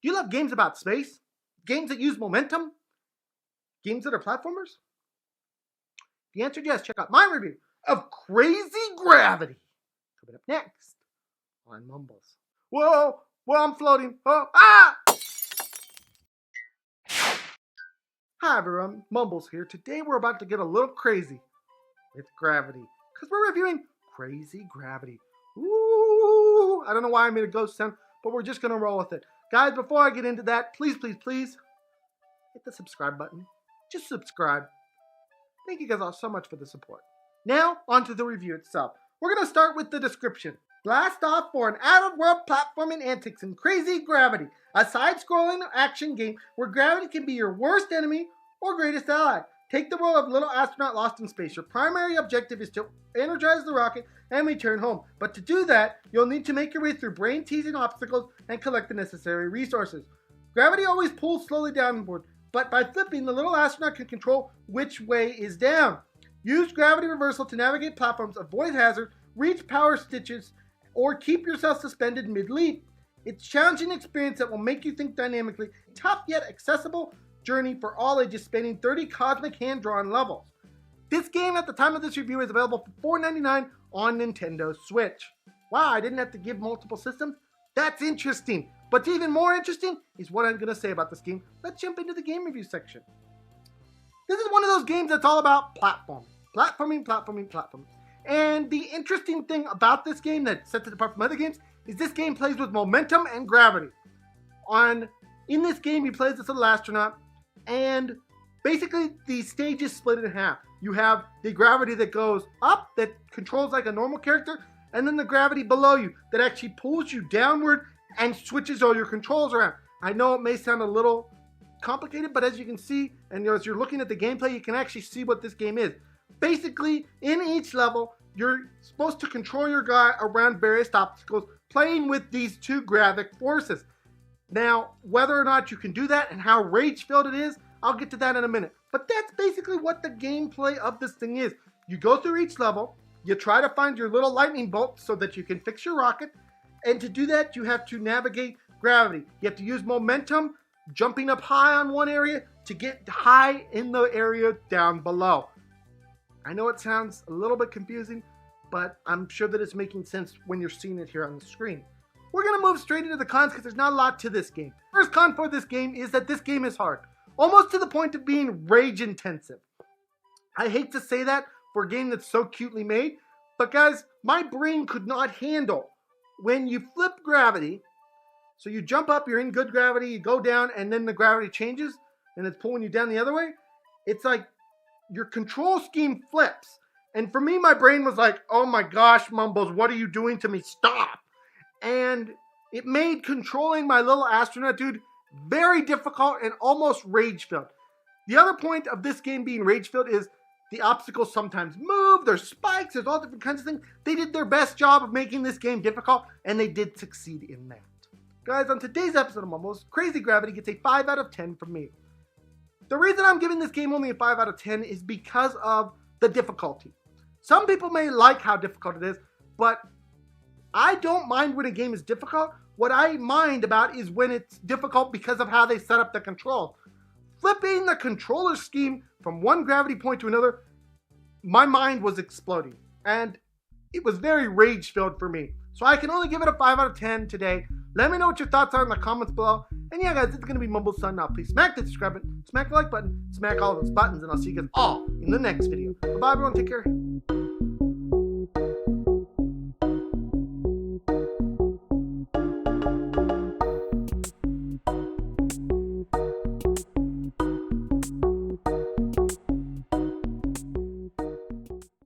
Do you love games about space? Games that use momentum? Games that are platformers? If you answered yes, check out my review of Crazy Gravity. Coming up next on Mumbles. Whoa, I'm floating. Oh, ah! Hi everyone, Mumbles here. Today we're about to get a little crazy with gravity because we're reviewing Crazy Gravity. Ooh, I don't know why I made a ghost sound, but we're just going to roll with it. Guys, before I get into that, please hit the subscribe button. Just subscribe. Thank you guys all so much for the support. Now, onto the review itself. We're going to start with the description. Blast off for an out-of-world platforming antics in Crazy Gravity, a side-scrolling action game where gravity can be your worst enemy or greatest ally. Take the role of a little astronaut lost in space. Your primary objective is to energize the rocket and return home. But to do that, you'll need to make your way through brain-teasing obstacles and collect the necessary resources. Gravity always pulls slowly downward, but by flipping, the little astronaut can control which way is down. Use gravity reversal to navigate platforms, avoid hazards, reach power stitches, or keep yourself suspended mid-leap. It's a challenging experience that will make you think dynamically, tough yet accessible journey for all ages, spanning 30 cosmic hand-drawn levels. This game at the time of this review is available for $4.99 on Nintendo Switch. Wow, I didn't have to give multiple systems? That's interesting. But even more interesting is what I'm going to say about this game. Let's jump into the game review section. This is one of those games that's all about platforming. Platforming. And the interesting thing about this game that sets it apart from other games is this game plays with momentum and gravity. In this game, you play as this little astronaut, and basically the stage is split in half. You have the gravity that goes up that controls like a normal character, and then the gravity below you that actually pulls you downward and switches all your controls around. I know it may sound a little complicated, but as you can see, and as you're looking at the gameplay, you can actually see what this game is. Basically, in each level, you're supposed to control your guy around various obstacles, playing with these two gravic forces. Now, whether or not you can do that and how rage-filled it is, I'll get to that in a minute. But that's basically what the gameplay of this thing is. You go through each level, you try to find your little lightning bolt so that you can fix your rocket, and to do that, you have to navigate gravity. You have to use momentum, jumping up high on one area to get high in the area down below. I know it sounds a little bit confusing, but I'm sure that it's making sense when you're seeing it here on the screen. We're going to move straight into the cons because there's not a lot to this game. First con for this game is that this game is hard, almost to the point of being rage intensive. I hate to say that for a game that's so cutely made, but guys, my brain could not handle when you flip gravity. So you jump up, you're in good gravity, you go down, and then the gravity changes and it's pulling you down the other way. It's like your control scheme flips. And for me, my brain was like, oh my gosh, Mumbles, what are you doing to me? Stop. And it made controlling my little astronaut dude very difficult and almost rage-filled. The other point of this game being rage-filled is the obstacles sometimes move, there's spikes, there's all different kinds of things. They did their best job of making this game difficult, and they did succeed in that. Guys, on today's episode of Mumbles, Crazy Gravity gets a 5 out of 10 from me. The reason I'm giving this game only a 5 out of 10 is because of the difficulty. Some people may like how difficult it is, but I don't mind when a game is difficult. What I mind about is when it's difficult because of how they set up the control. Flipping the controller scheme from one gravity point to another, my mind was exploding. And it was very rage-filled for me. So I can only give it a 5 out of 10 today. Let me know what your thoughts are in the comments below. And yeah, guys, it's going to be Mumbles signing off. Please smack the subscribe button, smack the like button, smack all those buttons, and I'll see you guys all in the next video. Bye-bye, everyone. Take care.